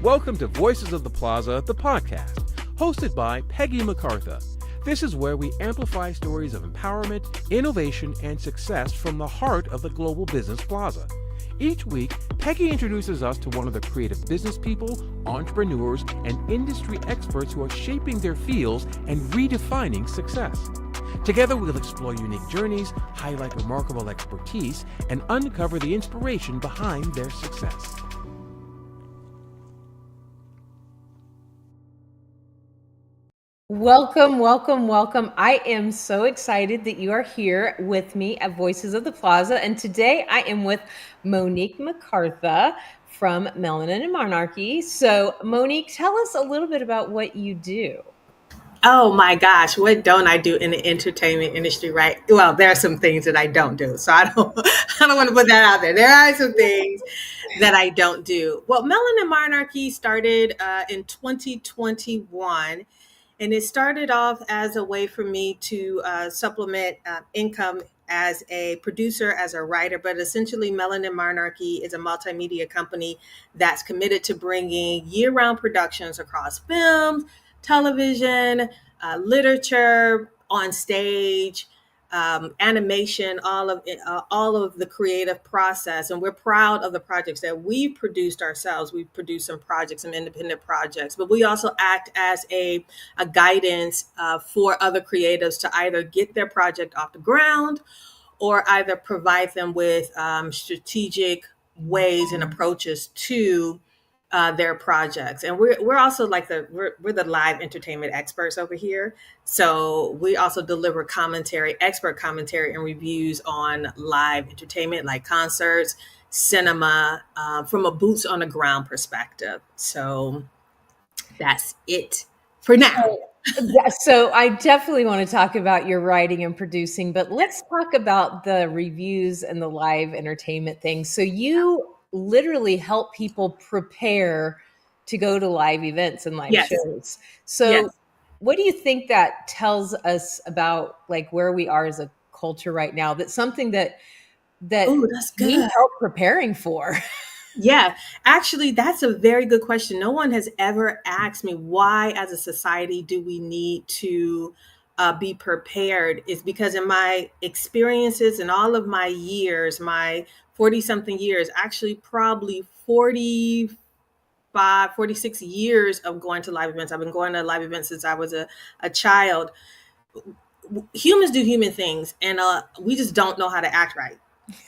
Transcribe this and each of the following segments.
Welcome to Voices of the Plaza, the podcast, hosted by Peggy McCartha. This is where we amplify stories of empowerment, innovation, and success from the heart of the Global Business Plaza. Each week, Peggy introduces us to one of the creative business people, entrepreneurs, and industry experts who are shaping their fields and redefining success. Together, we'll explore unique journeys, highlight remarkable expertise, and uncover the inspiration behind their success. Welcome, welcome, welcome. I am so excited that you are here with me at Voices of the Plaza. And today I am with Monique McCartha from Melanin and Monarchy. So Monique, tell us a little bit about what you do. Oh my gosh, what don't I do in the entertainment industry, right? Well, there are some things that I don't do. So I don't I don't want to put that out there. There are some things that I don't do. Well, Melanin and Monarchy started in 2021. And it started off as a way for me to supplement income as a producer, as a writer. But essentially, Melanin Monarchy is a multimedia company that's committed to bringing year-round productions across film, television, literature, on stage, animation, all of the creative process. And we're proud of the projects that we produced ourselves. We've produced some projects, some independent projects, but we also act as a guidance for other creatives to either get their project off the ground or either provide them with strategic ways and approaches to their projects. And we're also like we're the live entertainment experts over here. So we also deliver expert commentary and reviews on live entertainment like concerts, cinema, from a boots on the ground perspective. So that's it for now. So I definitely want to talk about your writing and producing, but let's talk about the reviews and the live entertainment thing. So you literally help people prepare to go to live events and live shows. So what do you think that tells us about like where we are as a culture right now? That's something that Ooh, that's good. We need help preparing for. Yeah, actually, that's a very good question. No one has ever asked me why, as a society, do we need to be prepared? Is because in my experiences and all of my years, my 40 something years, actually probably 46 years of going to live events. I've been going to live events since I was a child. Humans do human things, and we just don't know how to act right.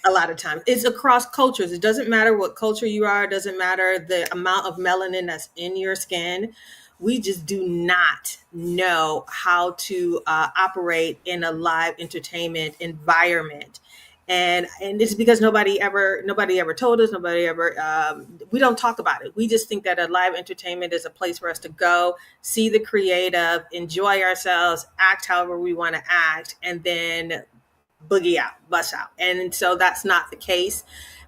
A lot of times it's across cultures. It doesn't matter what culture you are. It doesn't matter the amount of melanin that's in your skin. We just do not know how to operate in a live entertainment environment. And it's because nobody ever told us, we don't talk about it. We just think that a live entertainment is a place for us to go, see the creative, enjoy ourselves, act however we want to act, and then boogie out, bust out. And so that's not the case,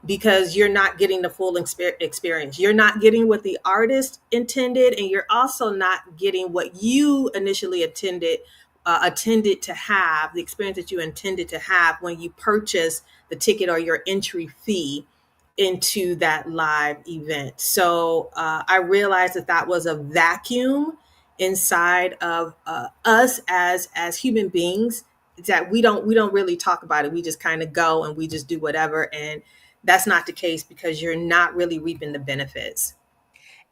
because you're not getting the full experience. You're not getting what the artist intended, and you're also not getting what you initially attended to have, the experience that you intended to have when you purchase the ticket or your entry fee into that live event. So I realized that was a vacuum inside of us as human beings, that we don't really talk about it. We just kind of go and we just do whatever. And that's not the case, because you're not really reaping the benefits.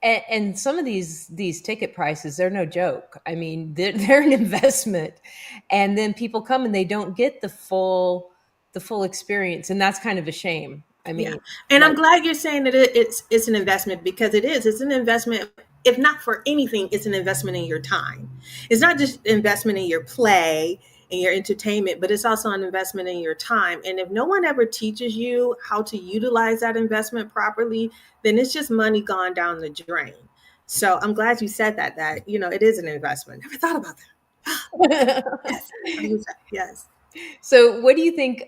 And some of these ticket prices, they're no joke. I mean, they're an investment, and then people come and they don't get the full experience, and that's kind of a shame. I mean, and I'm glad you're saying that it's an investment, because it is. It's an investment. If not for anything, it's an investment in your time. It's not just investment in your play and your entertainment, but it's also an investment in your time. And if no one ever teaches you how to utilize that investment properly, then it's just money gone down the drain. So I'm glad you said that it is an investment. Never thought about that. Yes. So what do you think?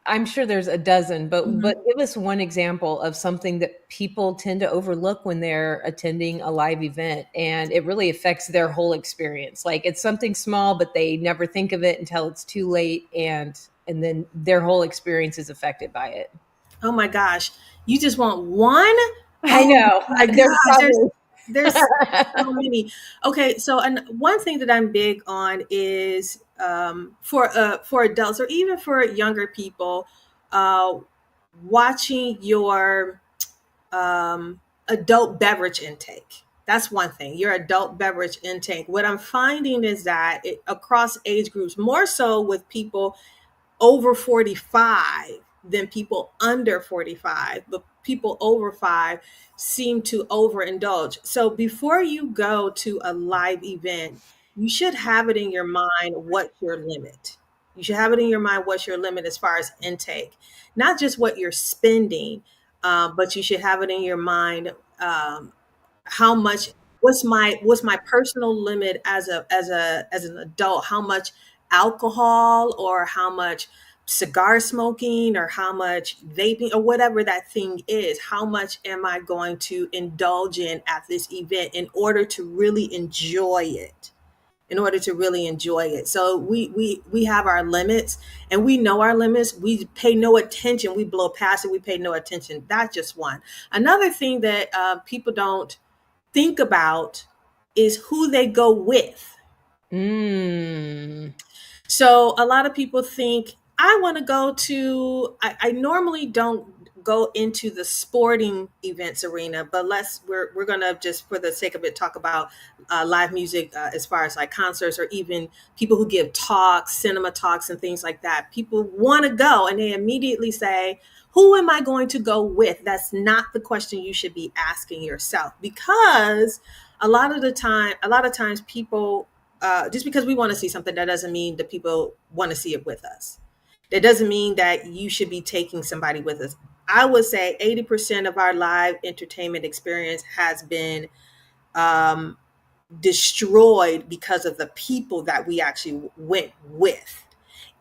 I'm sure there's a dozen, but give us one example of something that people tend to overlook when they're attending a live event, and it really affects their whole experience. Like, it's something small, but they never think of it until it's too late, and then their whole experience is affected by it. Oh my gosh. You just want one I Oh know. my There's gosh, probably there's so many. Okay, so and one thing that I'm big on is for adults or even for younger people, uh, watching your adult beverage intake. That's one thing. Your adult beverage intake. What I'm finding is that across age groups, more so with people over 45 than people under 45, but people over 5 seem to overindulge. So before you go to a live event, you should have it in your mind what's your limit. You should have it in your mind what's your limit as far as intake, not just what you're spending, but you should have it in your mind, how much, what's my personal limit as an adult, how much alcohol or how much cigar smoking or how much vaping or whatever that thing is, how much am I going to indulge in at this event in order to really enjoy it, in order to really enjoy it. So we have our limits, and we know our limits. We pay no attention, we blow past it, we pay no attention. That's just one. Another thing that people don't think about is who they go with. mm. So a lot of people think I want to go to. I normally don't go into the sporting events arena, but we're gonna, just for the sake of it, talk about live music, as far as like concerts or even people who give talks, cinema talks, and things like that. People want to go, and they immediately say, "Who am I going to go with?" That's not the question you should be asking yourself, because a lot of times people, just because we want to see something, that doesn't mean that people want to see it with us. That doesn't mean that you should be taking somebody with us. I would say 80% of our live entertainment experience has been um, destroyed because of the people that we actually went with.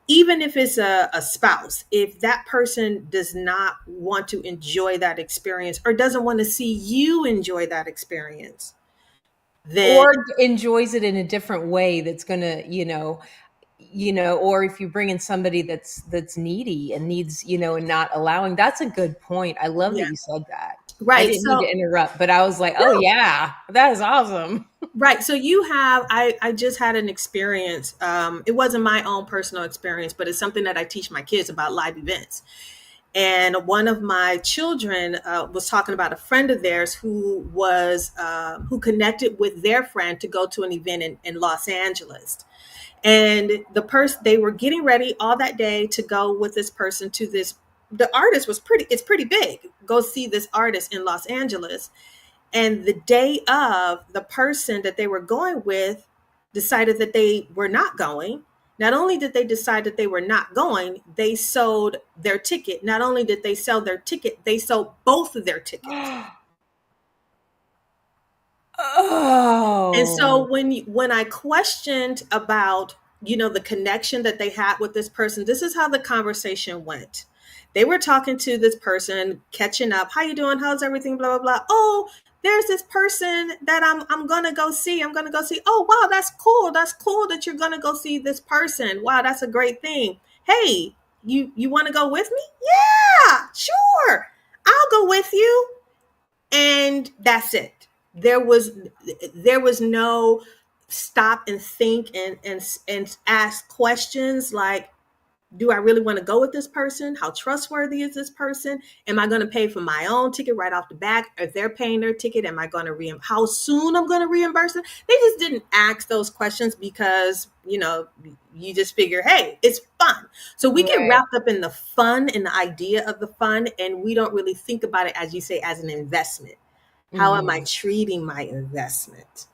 Even if it's a spouse, if that person does not want to enjoy that experience or doesn't want to see you enjoy that experience, then Or enjoys it in a different way that's gonna, or if you bring in somebody that's needy and needs, and not allowing. That's a good point. I love that yeah, you said that. I right. didn't mean to So interrupt, but I was like, oh no, yeah, that is awesome. right. So you have, I just had an experience. It wasn't my own personal experience, but it's something that I teach my kids about live events. And one of my children was talking about a friend of theirs who connected with their friend to go to an event in Los Angeles. And they were getting ready all that day to go with this person to this. The artist it's pretty big. Go see this artist in Los Angeles. And the day of, the person that they were going with decided that they were not going. Not only did they decide that they were not going, they sold their ticket. Not only did they sell their ticket, they sold both of their tickets. And so Oh. when I questioned about, the connection that they had with this person, this is how the conversation went. They were talking to this person, catching up. How you doing? How's everything? Blah blah blah. Oh, there's this person that I'm gonna go see. I'm gonna go see. Oh wow, that's cool. That's cool that you're gonna go see this person. Wow, that's a great thing. Hey, you want to go with me? Yeah, sure. I'll go with you. And that's it. There was no stop and think and ask questions like, do I really want to go with this person? How trustworthy is this person? Am I going to pay for my own ticket right off the bat? If they're paying their ticket, am I going to how soon I'm going to reimburse them? They just didn't ask those questions because, you just figure, hey, it's fun. So we get Right. wrapped up in the fun and the idea of the fun, and we don't really think about it, as you say, as an investment. How am I Mhm. treating my investment?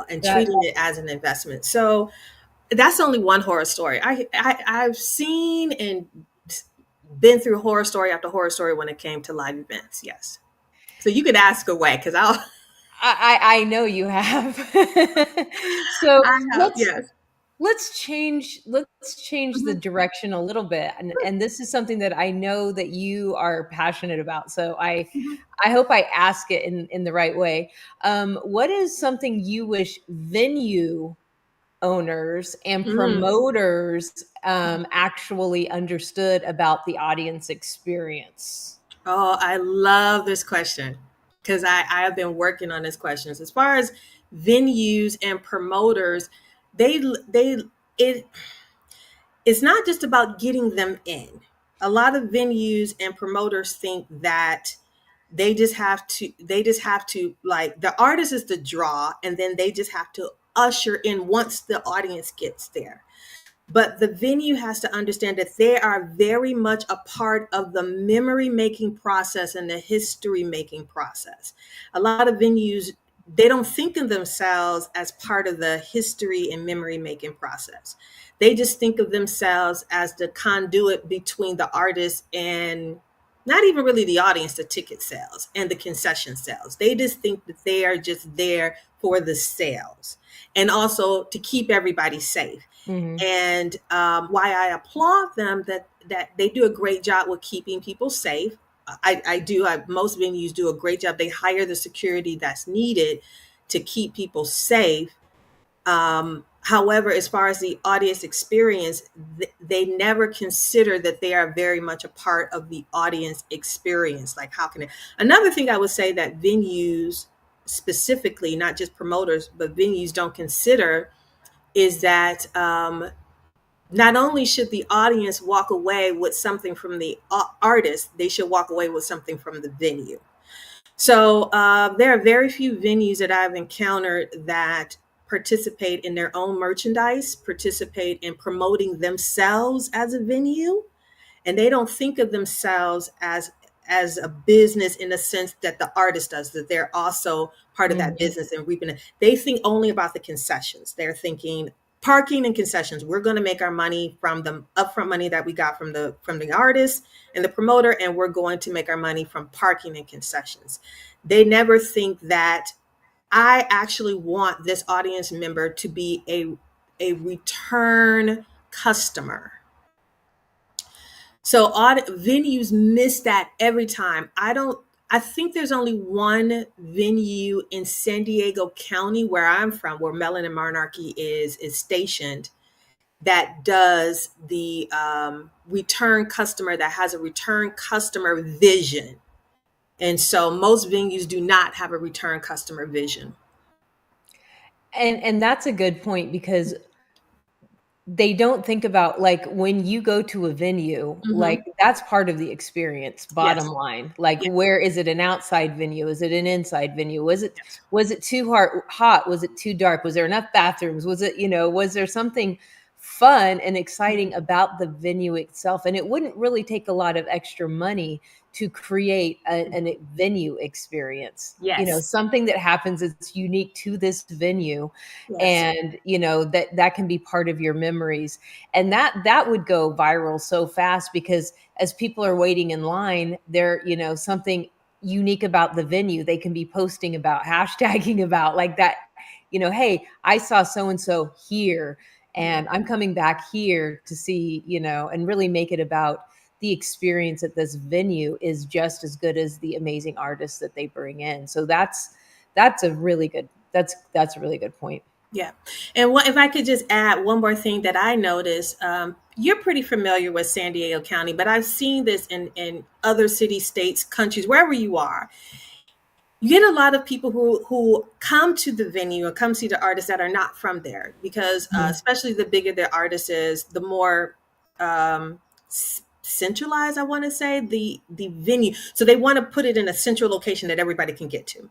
And That treating it as an investment. So that's only one horror story. I've seen and been through horror story after horror story when it came to live events. Yes. So you could ask away because I know you have. So I have, let's yes. let's change the Mhm, direction a little bit, and this is something that I know that you are passionate about, so I mhm, I hope I ask it in the right way. What is something you wish venue owners and mm. promoters actually understood about the audience experience? Oh, I love this question. because I have been working on this questions. As far as venues and promoters, they it it's not just about getting them in. A lot of venues and promoters think that they just have to like, the artist is the draw, and then they just have to usher in once the audience gets there. But the venue has to understand that they are very much a part of the memory making process and the history making process. A lot of venues, they don't think of themselves as part of the history and memory making process. They just think of themselves as the conduit between the artist and not even really the audience, the ticket sales and the concession sales. They just think that they are just there for the sales and also to keep everybody safe. Mhm. And why I applaud them, that they do a great job with keeping people safe. Most venues do a great job. They hire the security that's needed to keep people safe. However, as far as the audience experience, they never consider that they are very much a part of the audience experience. Like, how can it? Another thing I would say that venues, specifically, not just promoters, but venues don't consider is that not only should the audience walk away with something from the artist, they should walk away with something from the venue. So there are very few venues that I've encountered that participate in their own merchandise, participate in promoting themselves as a venue, and they don't think of themselves as a business in the sense that the artist does, that they're also part of that Mhm. business and reaping it. They think only about the concessions. They're thinking parking and concessions. We're going to make our money from the upfront money that we got from the artist and the promoter, and we're going to make our money from parking and concessions. They never think that I actually want this audience member to be a return customer. So venues miss that every time. I think there's only one venue in San Diego County where I'm from, where Melanin Monarchy is stationed, that does the return customer, that has a return customer vision. And so most venues do not have a return customer vision. And that's a good point, because they don't think about, like, when you go to a venue, like, Hmm. that's part of the experience, bottom Yes. line. Like, Yes. where is it, an outside venue? Is it an inside venue? Was it Yes. was it too hot? Was it too dark? Was there enough bathrooms? Was it, was there something fun and exciting about the venue itself? And it wouldn't really take a lot of extra money to create a venue experience. Yes. Something that happens that's unique to this venue, Yes. and that can be part of your memories, and that would go viral so fast, because as people are waiting in line, there something unique about the venue they can be posting about, hashtagging about, like that, hey, I saw so and so here, and I'm coming back here to see, and really make it about the experience at this venue is just as good as the amazing artists that they bring in. So that's a really good that's a really good point. Yeah. And what if I could just add one more thing that I noticed? You're pretty familiar with San Diego County, but I've seen this in other cities, states, countries, wherever you are. You get a lot of people who come to the venue or come see the artists that are not from there, because Mhm. especially the bigger the artist is, the more centralized, I want to say, the venue. So they want to put it in a central location that everybody can get to.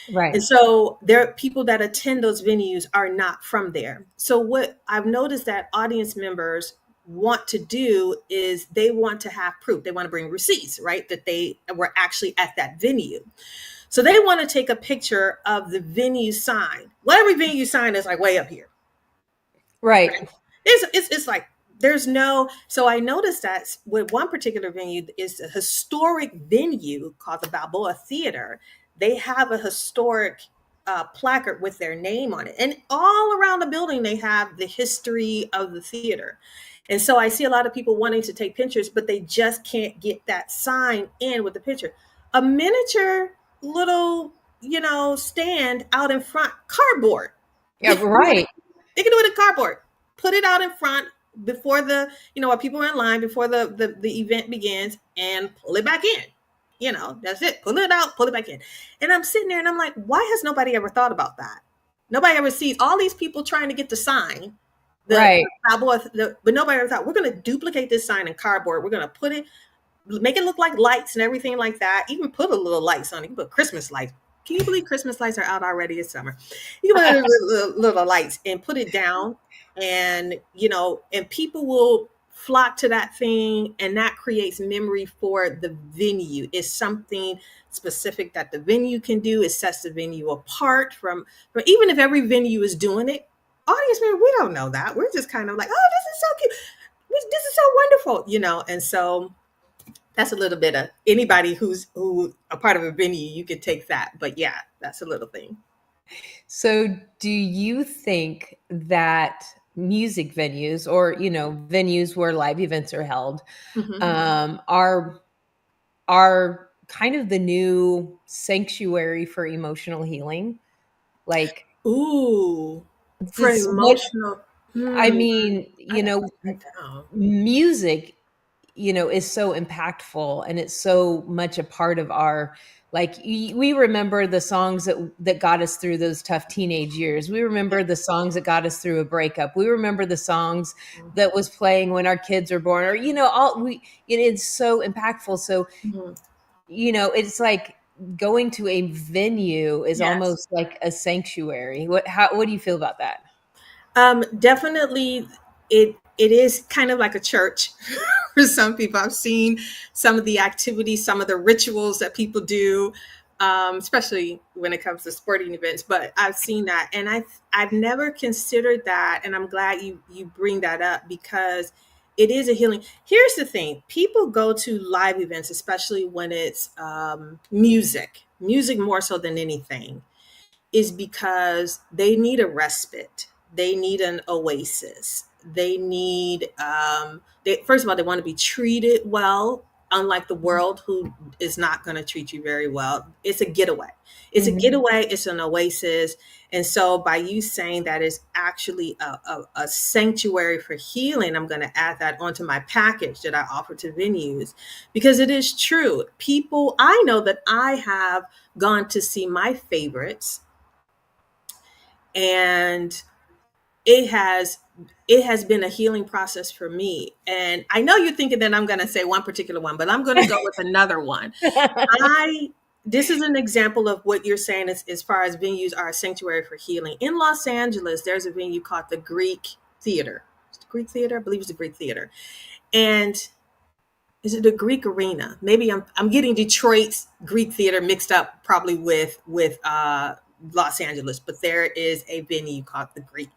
And Right. so there are people that attend those venues are not from there. So what I've noticed that audience members want to do is they want to have proof. They want to bring receipts, right? That they were actually at that venue. So they want to take a picture of the venue sign. Well, every venue sign is like way up here. Right. It's like there's no. So I noticed that with one particular venue is a historic venue called the Balboa Theater. They have a historic placard with their name on it, and all around the building they have the history of the theater. And so I see a lot of people wanting to take pictures, but they just can't get that sign in with the picture. A miniature little, stand out in front, cardboard. Yeah, right. They can do it in cardboard. Put it out in front before while people are in line before the event begins, and pull it back in. That's it. Pull it out, pull it back in. And I'm sitting there and I'm like, why has nobody ever thought about that? Nobody ever sees all these people trying to get the sign, the Right. cowboy, but nobody ever thought, we're going to duplicate this sign in cardboard. We're going to make it look like lights and everything like that. Even put a little lights on it. You can put Christmas lights. Can you believe Christmas lights are out already? It's summer. You can put little lights and put it down, and people will flock to that thing, and that creates memory for the venue. It's something specific that the venue can do. It sets the venue apart from even if every venue is doing it. Audience member, we don't know that. We're just kind of like, oh, this is so cute. This is so wonderful, and so that's a little bit of anybody who's a part of a venue, you could take that. But yeah, that's a little thing. So do you think that music venues or, venues where live events are held, are kind of the new sanctuary for emotional healing? Like, Ooh, for what emotional. I mean, I gotta write that down. music, is so impactful, and it's so much a part of our, like, we remember the songs that got us through those tough teenage years. We remember the songs that got us through a breakup. We remember the songs that was playing when our kids were born, or, it's so impactful. So, Mhm. It's like going to a venue is Yes. almost like a sanctuary. What do you feel about that? Definitely, it is kind of like a church for some people. I've seen some of the activities, some of the rituals that people do, especially when it comes to sporting events. But I've seen that, and I've never considered that, and I'm glad you bring that up because it is a healing. Here's the thing: people go to live events, especially when it's music more so than anything, is because they need a respite. They need an oasis. They need, first of all, they want to be treated well, unlike the world who is not going to treat you very well. It's a getaway. It's a getaway. It's an oasis. And so by you saying that is actually a sanctuary for healing, I'm going to add that onto my package that I offer to venues because it is true. People, I know that I have gone to see my favorites, and it has been a healing process for me. And I know you're thinking that I'm going to say one particular one, but I'm going to go with another one. This is an example of what you're saying as far as venues are a sanctuary for healing. In Los Angeles, there's a venue called the Greek Theater. Greek Theater, I believe it's the Greek Theater. And is it the Greek Arena? Maybe I'm getting Detroit's Greek Theater mixed up probably with Los Angeles, but there is a venue called the Greek.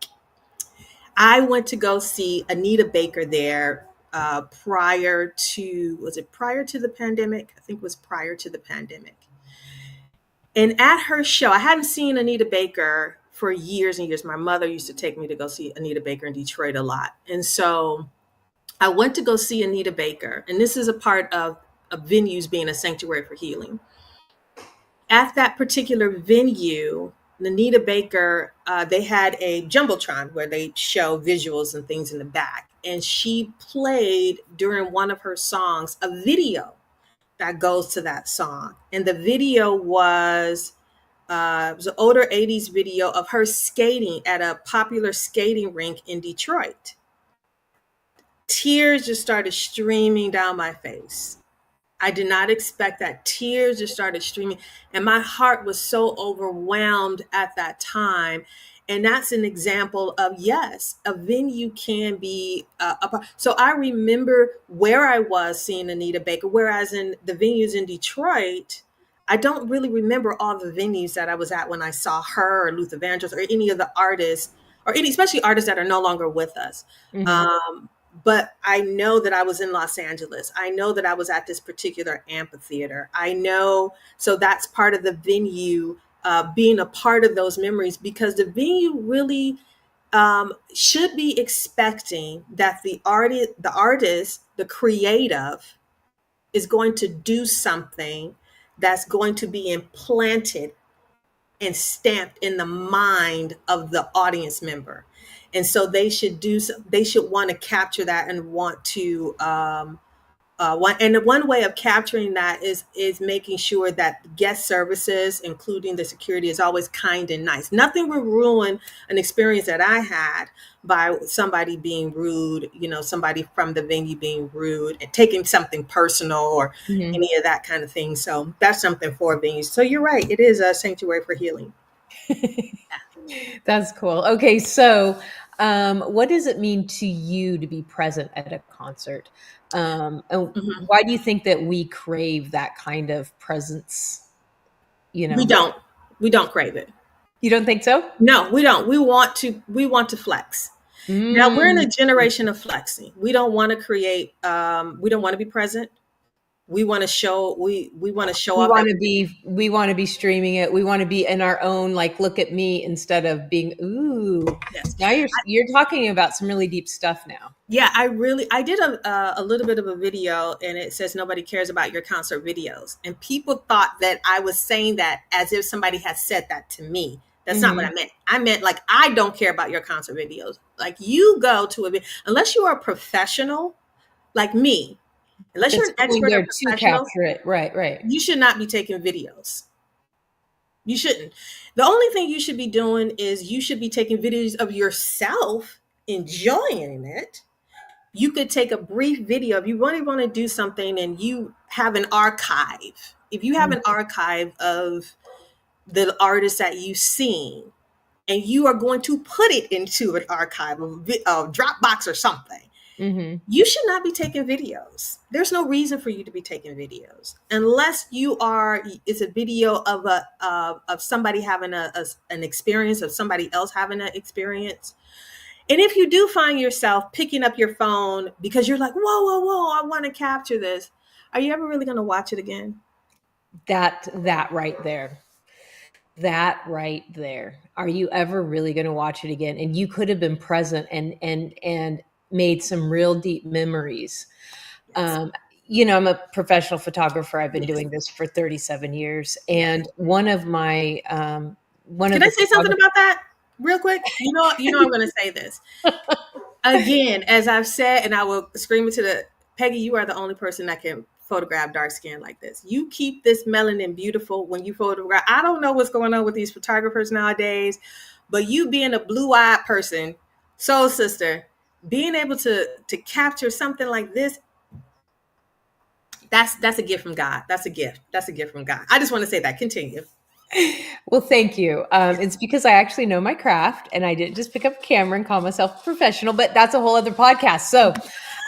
I went to go see Anita Baker there prior to the pandemic? I think it was prior to the pandemic. And at her show, I hadn't seen Anita Baker for years and years. My mother used to take me to go see Anita Baker in Detroit a lot. And so I went to go see Anita Baker. And this is a part of venues being a sanctuary for healing. At that particular venue, Anita Baker, they had a Jumbotron where they show visuals and things in the back. And she played during one of her songs a video that goes to that song. And the video was it was an older 80s video of her skating at a popular skating rink in Detroit. Tears just started streaming down my face. I did not expect that. Tears just started streaming, and my heart was so overwhelmed at that time. And that's an example of, yes, a venue can be so I remember where I was seeing Anita Baker, whereas in the venues in Detroit, I don't really remember all the venues that I was at when I saw her or Luther Vandross or any of the artists, or any, especially artists that are no longer with us. But I know that I was in Los Angeles. I know that I was at this particular amphitheater. I know, so that's part of the venue being a part of those memories, because the venue really should be expecting that the artist, the creative, is going to do something that's going to be implanted and stamped in the mind of the audience member. And so they should want to capture that and want to one way of capturing that is making sure that guest services, including the security, is always kind and nice. Nothing will ruin an experience that I had by somebody being rude, somebody from the venue being rude and taking something personal or Mhm. any of that kind of thing. So that's something for venues. So you're right, it is a sanctuary for healing. That's cool. Okay, so what does it mean to you to be present at a concert? And Mhm. why do you think that we crave that kind of presence? You We know, don't. We don't crave it. you don't think so? No, we don't. We want to flex. Now we're in Mm. a generation of flexing. We don't want to create we don't want to be present. We want to show We off want that to be we want to be streaming it. We want to be in our own like look at me instead of being ooh. yes. Now you're talking about some really deep stuff now. Yeah, I did a little bit of a video, and it says nobody cares about your concert videos. And people thought that I was saying that as if somebody had said that to me. That's not what Hmm. I meant. I meant like I don't care about your concert videos. Like you go to unless you are a professional like me, unless you're That's an going expert or there to professional, capture it. Right, right. you should not be taking videos. You shouldn't. The only thing you should be doing is you should be taking videos of yourself enjoying it. You could take a brief video if you really want to do something and you have an archive. If you have an archive of the artists that you've seen and you are going to put it into an archive of Dropbox or something, Mm-hmm. you should not be taking videos. There's no reason for you to be taking videos unless it's a video of of somebody having an experience, of somebody else having an experience. And if you do find yourself picking up your phone because you're like, whoa, whoa, whoa, I want to capture this, are you ever really going to watch it again? That right there. That right there. Are you ever really going to watch it again? And you could have been present and made some real deep memories. Yes. Um, I'm a professional photographer. I've been Yes. doing this for 37 years, Yes. and one of Can I the say something photographers. about that real quick? I'm going to say this again, as I've said, and I will scream it to the Peggy. You are the only person that can photograph dark skin like this. You keep this melanin beautiful when you photograph. I don't know what's going on with these photographers nowadays, but you being a blue-eyed person, soul sister, being able to capture something like this, that's a gift from God. That's a gift. That's a gift from God. I just want to say that. Continue. Well, thank you. It's because I actually know my craft, and I didn't just pick up a camera and call myself a professional. But that's a whole other podcast. So,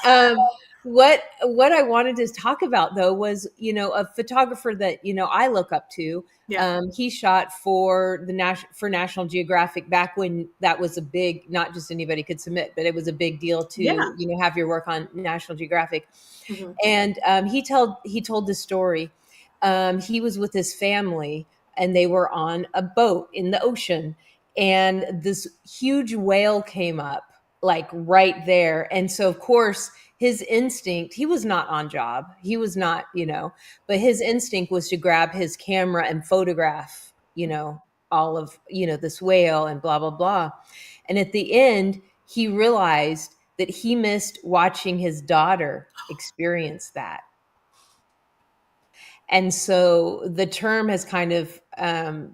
um, what I wanted to talk about though was a photographer that I look up to. Yeah. He shot for for National Geographic back when that was a big, not just anybody could submit, but it was a big deal to Yeah. have your work on National Geographic. Mm-hmm. And he told this story. He was with his family and they were on a boat in the ocean, and this huge whale came up like right there. And so of course his instinct, he was not on job, he was not, but his instinct was to grab his camera and photograph all of this whale and blah blah blah. And at the end he realized that he missed watching his daughter experience that. And so the term has kind of the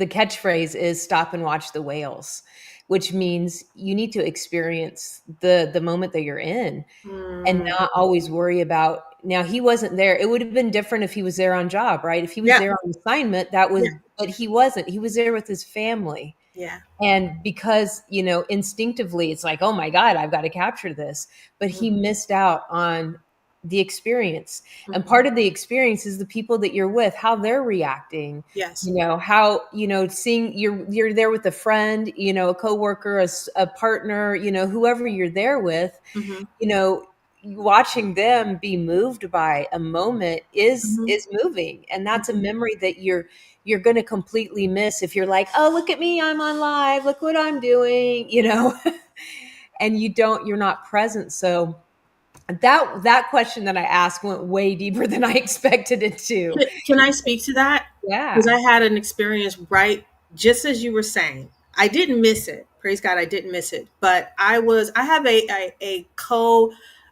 catchphrase is stop and watch the whales, which means you need to experience the moment that you're in and Mm. not always worry about. Now he wasn't there. It would have been different if he was there on job, right? If he was Yeah. there on assignment, that was, Yeah. but he wasn't. He was there with his family. Yeah. And because, instinctively it's like, oh my God, I've got to capture this. But he missed out on the experience. And Mm-hmm. part of the experience is the people that you're with, how they're reacting, Yes. how, seeing you're there with a friend, a coworker, a partner, whoever you're there with, Mm-hmm. watching them be moved by a moment is Mm-hmm. is moving. And that's a memory that you're going to completely miss if you're like, oh, look at me, I'm on live, look what I'm doing, and you're not present. So that question that I asked went way deeper than I expected it to. Can I speak to that? Yeah. Because I had an experience right just as you were saying. I didn't miss it. Praise God, I didn't miss it. But I have a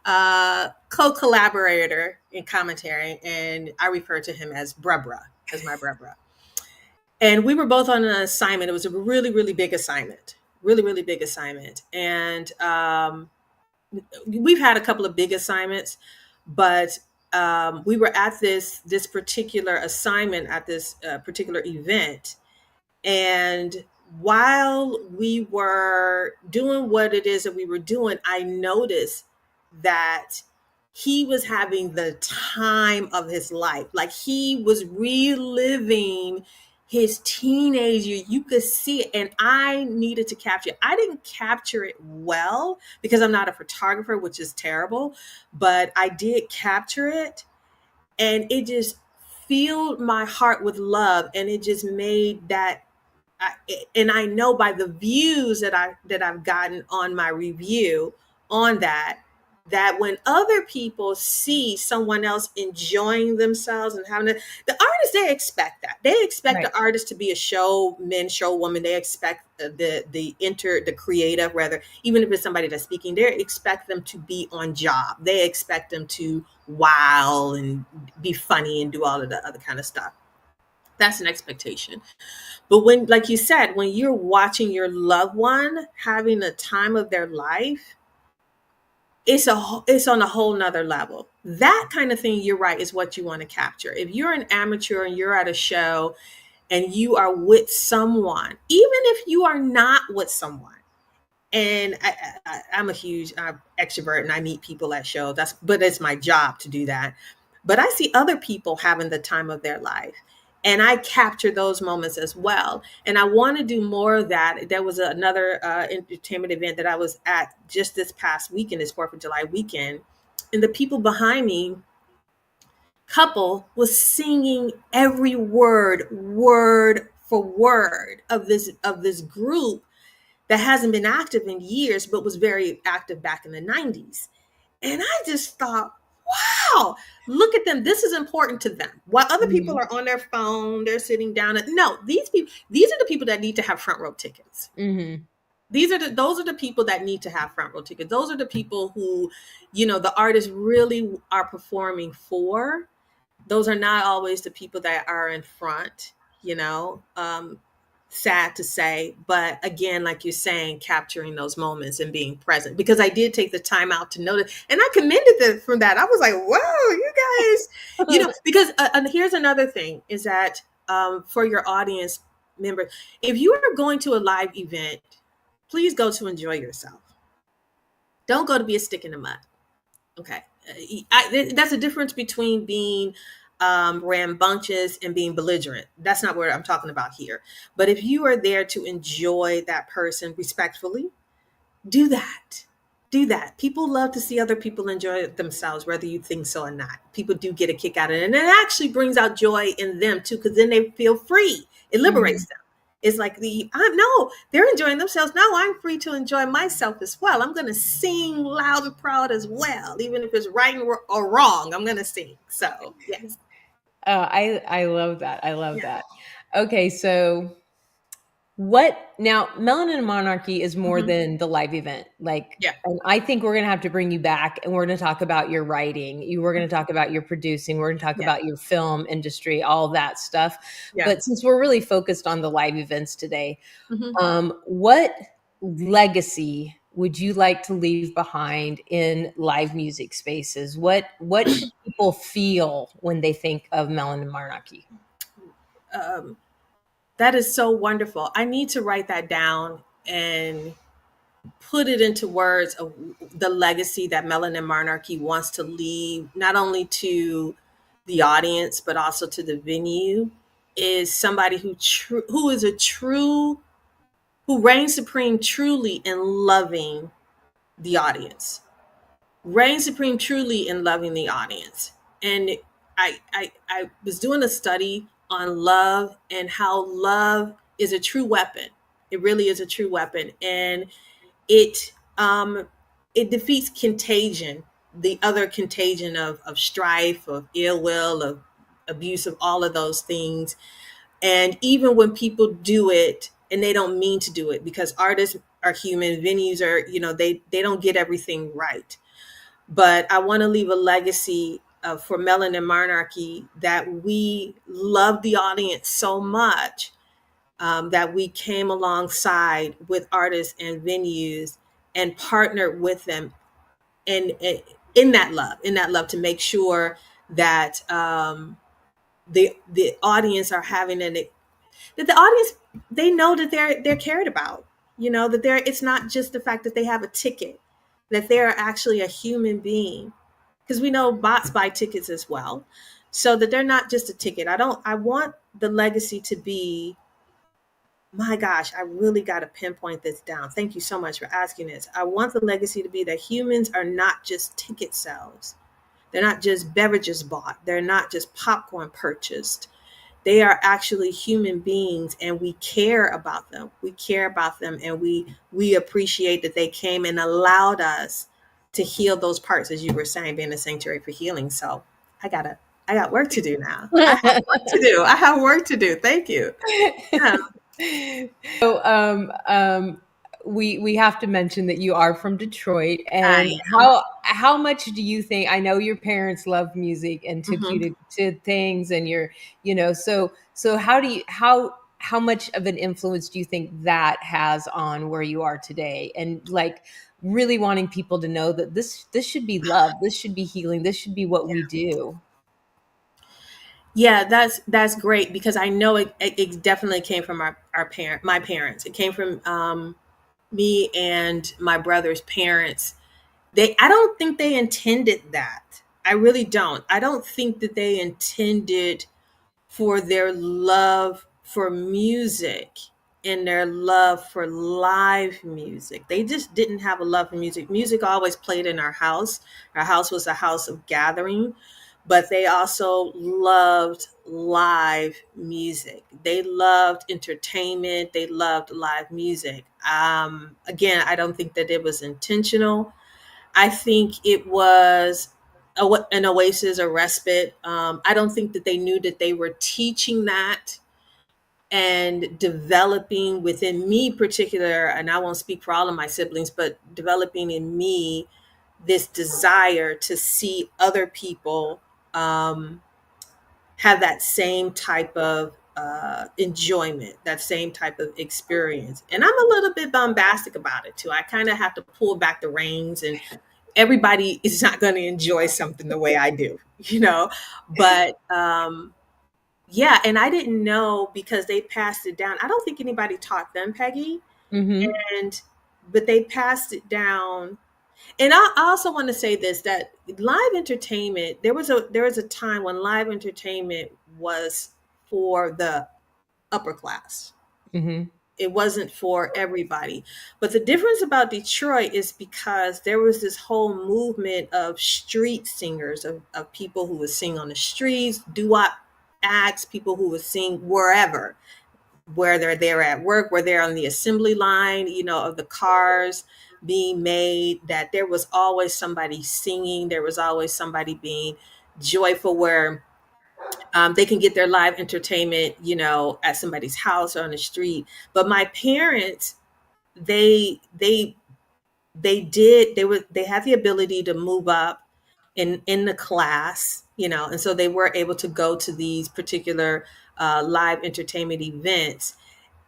co-collaborator in commentary, and I refer to him as Bruh, as my Bruh. And we were both on an assignment. It was a really, really big assignment, really, really big assignment. And we've had a couple of big assignments, but we were at this particular assignment at this particular event. And while we were doing what it is that we were doing, I noticed that he was having the time of his life. Like he was reliving his teenage year. You could see it. And I needed to capture it. I didn't capture it well because I'm not a photographer, which is terrible, but I did capture it. And it just filled my heart with love. And it just made that and I know by the views that I've gotten on my review on that when other people see someone else enjoying themselves and having the artists, they expect that. They expect Right. the artist to be a showman, showwoman. They expect the creative, rather, even if it's somebody that's speaking, they expect them to be on job. They expect them to wow and be funny and do all of the other kind of stuff. That's an expectation. But when, like you said, when you're watching your loved one having the time of their life, it's on a whole nother level. That kind of thing, you're right, is what you want to capture. If you're an amateur and you're at a show and you are with someone, even if you are not with someone, and I'm a huge extrovert and I meet people at shows. But it's my job to do that. But I see other people having the time of their life. And I capture those moments as well. And I want to do more of that. There was another entertainment event that I was at just this past weekend, this 4th of July weekend. And the people behind me, couple, was singing every word for word of this group that hasn't been active in years, but was very active back in the 90s. And I just thought, wow, look at them. This is important to them. While other people are on their phone, they're sitting down. No, these are the people that need to have front row tickets. Mm-hmm. Those are the people that need to have front row tickets. Those are the people who, the artists really are performing for. Those are not always the people that are in front, sad to say. But again, like you're saying, capturing those moments and being present, because I did take the time out to notice, and I commended them for that. I was like, whoa, you guys, because and here's another thing is that for your audience members, if you are going to a live event, please go to enjoy yourself. Don't go to be a stick in the mud. Okay. That's a difference between being rambunctious and being belligerent. That's not what I'm talking about here. But if you are there to enjoy that person respectfully, do that. Do that. People love to see other people enjoy themselves, whether you think so or not. People do get a kick out of it. And it actually brings out joy in them too, because then they feel free. It liberates them. It's like no, they're enjoying themselves. Now I'm free to enjoy myself as well. I'm going to sing loud and proud as well. Even if it's right or wrong, I'm going to sing. So, yes. I love that. I love that. Okay. So now Melanin Monarchy is more than the live event. And I think we're going to have to bring you back and we're going to talk about your writing. We're going to talk about your producing. We're going to talk about your film industry, all that stuff. Yeah. But since we're really focused on the live events today, what legacy would you like to leave behind in live music spaces? What should people feel when they think of Melanin Monarchy? That is so wonderful. I need to write that down and put it into words of the legacy that Melanin Monarchy wants to leave, not only to the audience, but also to the venue, is somebody who reigns supreme truly in loving the audience. Reigns supreme truly in loving the audience. And I was doing a study on love and how love is a true weapon. It really is a true weapon. And it defeats contagion, the other contagion of strife, of ill will, of abuse, of all of those things. And even when people do it and they don't mean to do it, because artists are human, venues are, they don't get everything right. but I want to leave a legacy for Melanin Monarchy, that we love the audience so much, that we came alongside with artists and venues and partnered with them, and in that love, to make sure that the audience are having that the audience, they know that they're cared about. You know that they're it's not just the fact that they have a ticket, that they're actually a human being, because we know bots buy tickets as well, so that they're not just a ticket. I want the legacy to be, my gosh, I really got to pinpoint this down. Thank you so much for asking this. I want the legacy to be that humans are not just ticket sales. They're not just beverages bought. They're not just popcorn purchased. They are actually human beings, and we care about them. We care about them, and we appreciate that they came and allowed us to heal those parts, as you were saying, being a sanctuary for healing. So I got work to do now. I have work to do. I have work to do. Thank you. Yeah. So, we have to mention that you are from Detroit, I and am. how much do you think? I know your parents loved music and took you Mhm. to things, and so how much of an influence do you think that has on where you are today, and like really wanting people to know that this should be love, this should be healing, this should be what we do. Yeah, that's great, because I know it definitely came from my parents. It came from me and my brother's parents. I don't think they intended that. I really don't. I don't think that they intended for their love for music and their love for live music. They just didn't have a love for music. Music always played in our house. Our house was a house of gathering, but they also loved live music. They loved entertainment. They loved live music. Again, I don't think that it was intentional. I think it was an oasis, a respite. I don't think that they knew that they were teaching that and developing within me particular, and I won't speak for all of my siblings, but developing in me this desire to see other people um, have that same type of enjoyment, that same type of experience. And I'm a little bit bombastic about it too. I kind of have to pull back the reins, and everybody is not going to enjoy something the way I do, you know. But yeah, and I didn't know, because they passed it down. I don't think anybody taught them, Peggy, Mm-hmm. and but they passed it down. And I also want to say this, that live entertainment, there was a time when live entertainment was for the upper class. Mm-hmm. It wasn't for everybody. But the difference about Detroit is because there was this whole movement of street singers, of people who would sing on the streets, doo-wop acts, people who would sing wherever, where they're there at work, where they're on the assembly line, of the cars being made, that there was always somebody singing, there was always somebody being joyful, where they can get their live entertainment, at somebody's house or on the street. But my parents, they they they had the ability to move up in the class, and so they were able to go to these particular live entertainment events,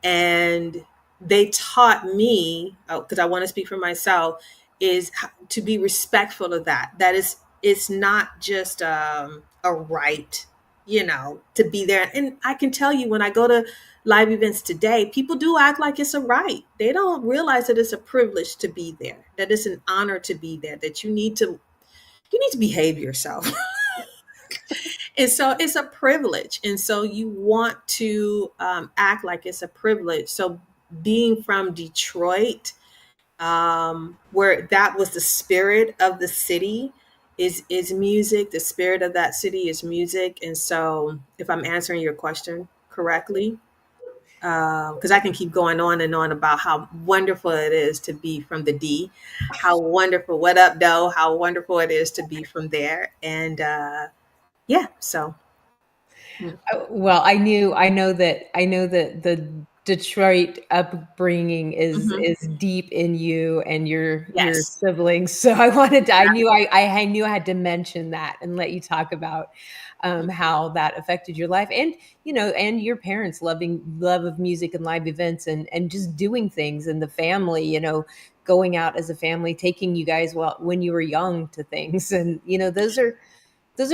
and they taught me, because I want to speak for myself, is to be respectful of that is, it's not just a right, to be there. And I can tell you, when I go to live events today, people do act like it's a right. They don't realize that it's a privilege to be there, that it's an honor to be there, that you need to behave yourself. And so it's a privilege. And so you want to act like it's a privilege. So being from Detroit, where that was the spirit of the city, is music. The spirit of that city is music. And so, if I'm answering your question correctly, because I can keep going on and on about how wonderful it is to be from the D, how wonderful, what up, though, how wonderful it is to be from there. And yeah, so. Well, I know that the Detroit upbringing Mhm. is deep in you and your Yes. siblings. So I wanted to, I knew I had to mention that and let you talk about how that affected your life, and and your parents' love of music and live events, and just doing things, and the family, going out as a family, taking you guys, well, when you were young, to things. And those are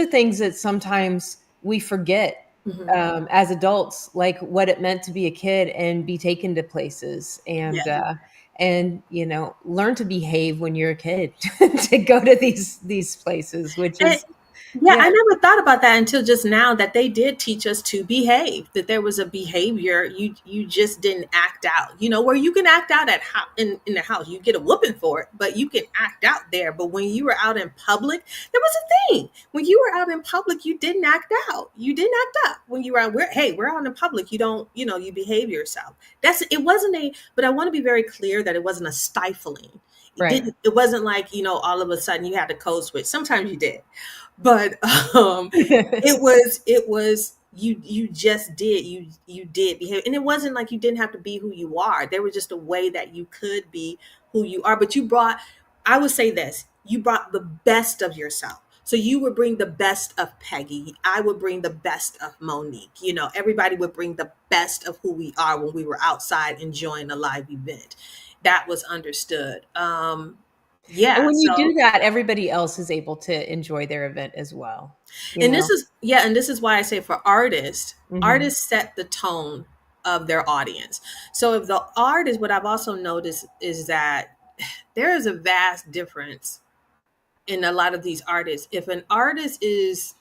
things that sometimes we forget Mhm. as adults, like what it meant to be a kid and be taken to places, Yeah. and learn to behave when you're a kid to go to these places, which And is, yeah, yeah, I never thought about that until just now, that they did teach us to behave, that there was a behavior you just didn't act out. Where you can act out in the house, you get a whooping for it, but you can act out there. But when you were out in public, there was a thing. When you were out in public, you didn't act out. You didn't act up. When you were out, we're out in public, you don't, you behave yourself. It wasn't but I want to be very clear that it wasn't a stifling. right. It wasn't like, all of a sudden you had to code switch. Sometimes you did, but it was you just you did behave, and it wasn't like you didn't have to be who you are. There was just a way that you could be who you are, but I would say this, you brought the best of yourself. So you would bring the best of Peggy, I would bring the best of Monique. Everybody would bring the best of who we are when we were outside enjoying a live event. That was understood. And Yeah, when you so do that, everybody else is able to enjoy their event as well, you and know? this is why I say, for artists, Mhm. artists set the tone of their audience. So if the artist, what I've also noticed is that there is a vast difference in a lot of these artists. If an artist is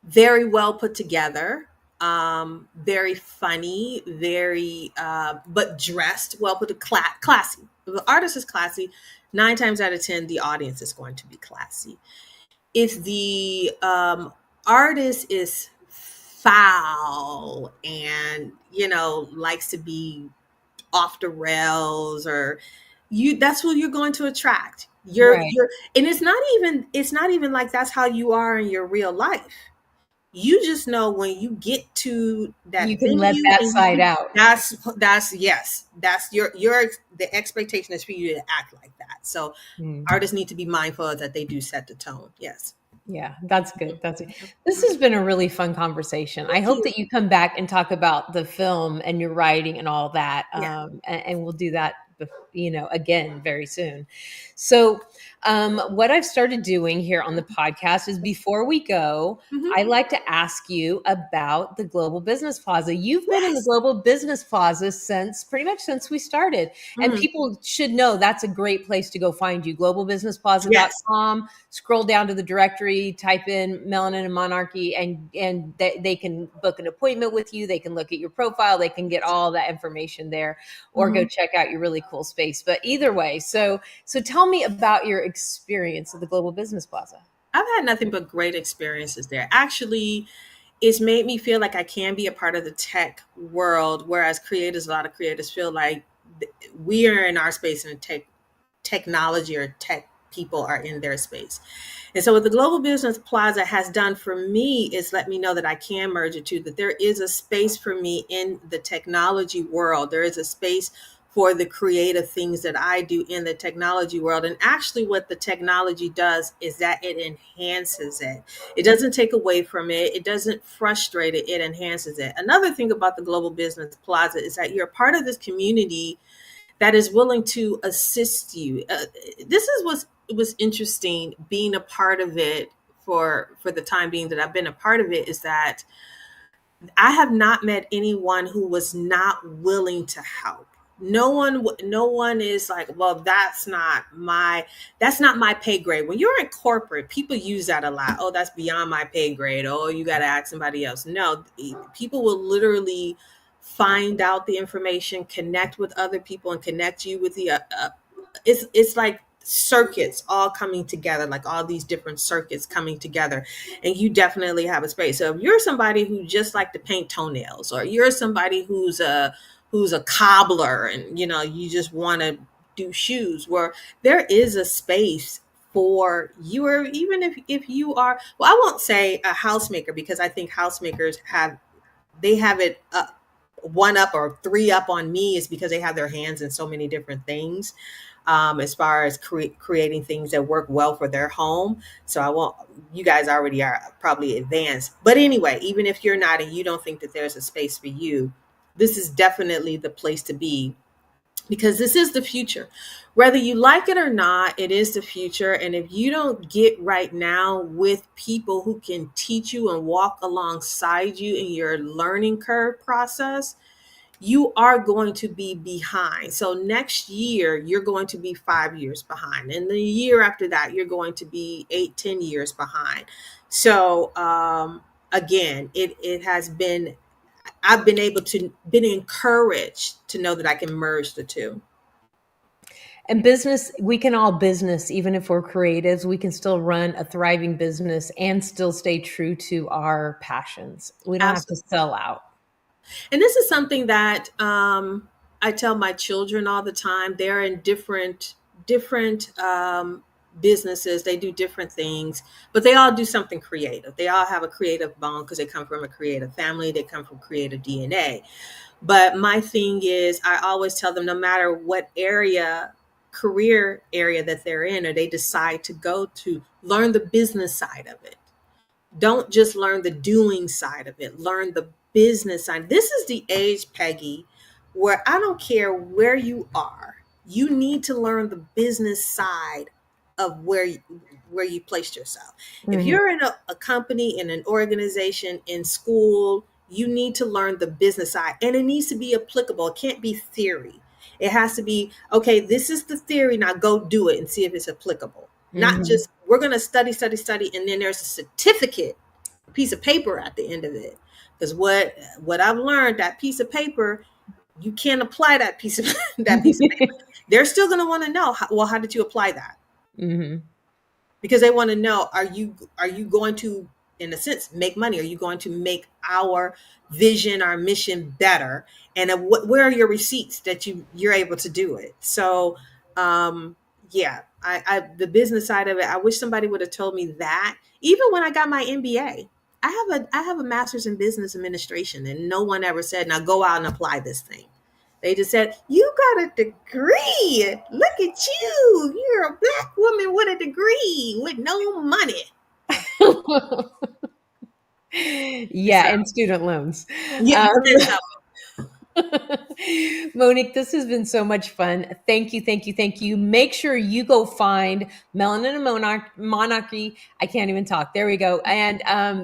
very well put together, very funny, very but dressed well put, classy. If an artist is classy, 9 times out of 10 the audience is going to be classy. If the artist is foul and likes to be off the rails, or that's who you're going to attract. Right. And it's not even like that's how you are in your real life. You just know when you get to You that can let venue that and side out. that's yes, that's your the expectation is for you to act like that. So Mm. artists need to be mindful that they do set the tone. Yes. Yeah, that's good. That's it. This Mhm. has been a really fun conversation. I Thank hope you. that you come back and talk about the film and your writing and all that. Yeah. And we'll do that, again very soon. So, what I've started doing here on the podcast is, before we go, Mhm. I like to ask you about the Global Business Plaza. You've been in the Yes. Global Business Plaza since, pretty much since we started. And Mhm. people should know that's a great place to go find you. Yes. globalbusinessplaza.com. Scroll down to the directory, type in Melanin and Monarchy, and they can book an appointment with you. They can look at your profile. They can get all that information there, or go Mhm. check out your really cool space. But either way, so tell me about your experience at the Global Business Plaza. I've had nothing but great experiences there. Actually, it's made me feel like I can be a part of the tech world, whereas creators, a lot of creators feel like we are in our space and technology or tech people are in their space. And so what the Global Business Plaza has done for me is let me know that I can merge it too, that there is a space for me in the technology world. There is a space for the creative things that I do in the technology world. And actually what the technology does is that it enhances it. It doesn't take away from it. It doesn't frustrate it. It enhances it. Another thing about the Global Business Plaza is that you're part of this community that is willing to assist you. This is what was interesting being a part of it for the time being that I've been a part of it, is that I have not met anyone who was not willing to help. No one is like, well, that's not my pay grade. When you're in corporate, people use that a lot. Oh, that's beyond my pay grade. Oh, you got to ask somebody else. No, people will literally find out the information, connect with other people, and connect you with the it's like circuits all coming together, like all these different circuits coming together, and you definitely have a space. So if you're somebody who just like to paint toenails, or you're somebody who's a cobbler, and you just want to do shoes, where there is a space for you. Or even if you are, well, I won't say a housemaker, because I think housemakers have it one up or three up on me is because they have their hands in so many different things, as far as creating things that work well for their home. So I won't, you guys already are probably advanced. But anyway, even if you're not and you don't think that there's a space for you, this is definitely the place to be, because this is the future. Whether you like it or not, it is the future. And if you don't get right now with people who can teach you and walk alongside you in your learning curve process, you are going to be behind. So next year, you're going to be 5 years behind. And the year after that, you're going to be 8, 10 years behind. So again, it has been, I've been able to, been encouraged to know that I can merge the two. And business, we can all business, even if we're creatives, we can still run a thriving business and still stay true to our passions. We don't have to Absolutely. sell out. And this is something that I tell my children all the time. They're in different businesses. They do different things, but they all do something creative. They all have a creative bone because they come from a creative family. They come from creative DNA. But my thing is, I always tell them, no matter what career area that they're in, or they decide to go to, learn the business side of it. Don't just learn the doing side of it, learn the business side. This is the age, Peggy, where I don't care where you are, you need to learn the business side of where you placed yourself. If Mhm. you're in a company, in an organization, in school, you need to learn the business side, and it needs to be applicable. It can't be theory. It has to be, okay, this is the theory, now go do it and see if it's applicable. Not Mhm. just, we're going to study, study, study, and then there's a certificate, a piece of paper at the end of it. Because what I've learned, that piece of paper, you can't apply that piece of that piece of paper. They're still going to want to know, well, how did you apply that? Mhm. Because they want to know, are you going to, in a sense, make money? Are you going to make our vision, our mission better? And where are your receipts that you're able to do it? So yeah, the business side of it, I wish somebody would have told me that even when I got my MBA. I have a master's in business administration, and no one ever said, now go out and apply this thing. They just said, you got a degree. Look at you. You're a black woman with a degree with no money. Yeah, So, and student loans. yeah. Um, And so, Monique, this has been so much fun. Thank you, thank you, thank you. Make sure you go find Melanin and Monarchy. I can't even talk. There we go. And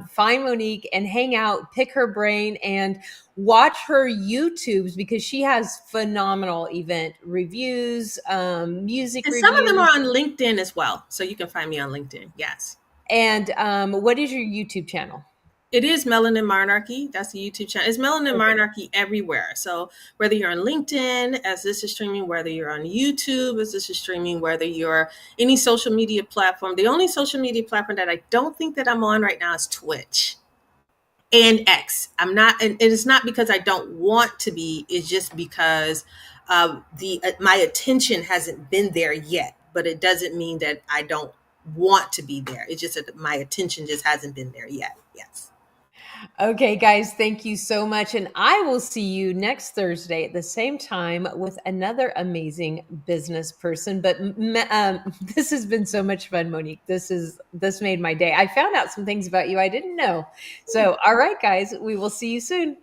find Monique and hang out, pick her brain, and watch her YouTubes because she has phenomenal event reviews, music and some of them are reviews. on LinkedIn as well. So you can find me on LinkedIn. Yes. And what is your YouTube channel? It is Melanin Monarchy. That's the YouTube channel. It's Melanin Okay. Monarchy everywhere. So whether you're on LinkedIn, as this is streaming, whether you're on YouTube, as this is streaming, whether you're any social media platform, the only social media platform that I don't think that I'm on right now is Twitch and X. I'm not, and it's not because I don't want to be. It's just because the my attention hasn't been there yet. But it doesn't mean that I don't want to be there. It's just that my attention just hasn't been there yet. Yes. Okay, guys, thank you so much. And I will see you next Thursday at the same time with another amazing business person. But this has been so much fun, Monique. This made my day. I found out some things about you I didn't know. So, all right, guys, we will see you soon.